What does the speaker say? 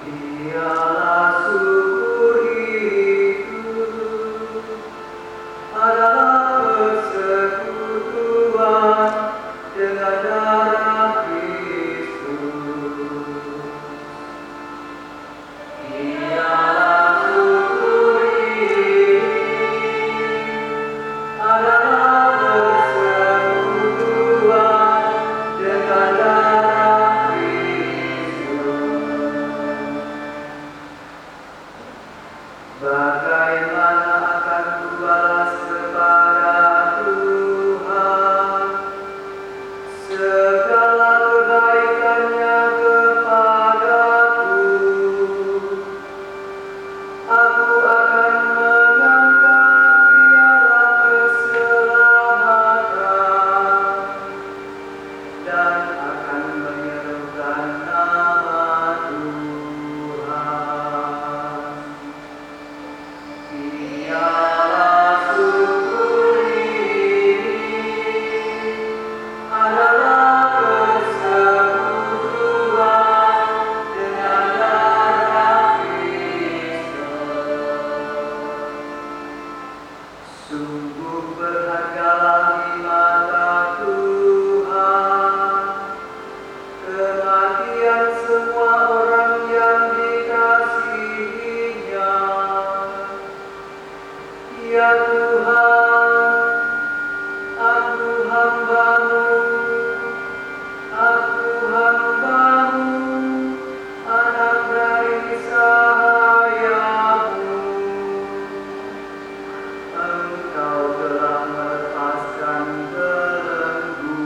Biarlah syukur itu adalah persekutuan dengan darah Kristus. Biarlah syukur ini adalah persekutuan dengan darah Kristus. Bagaimana akan kubalas kepada Tuhan segala kebaikannya kepadaku? Aku akan mengangkat piala keselamatan dan akan menyerukan nama Tuhan. Biarlah syukur ini adalah persekutuan dengan darah Kristus. Sungguh berhargalah di mata Tuhan kematian semua orang yang dikasihinya. Ya Tuhan, aku hamba-Mu, anak dari sahayamu. Engkau telah melepaskan belenggu.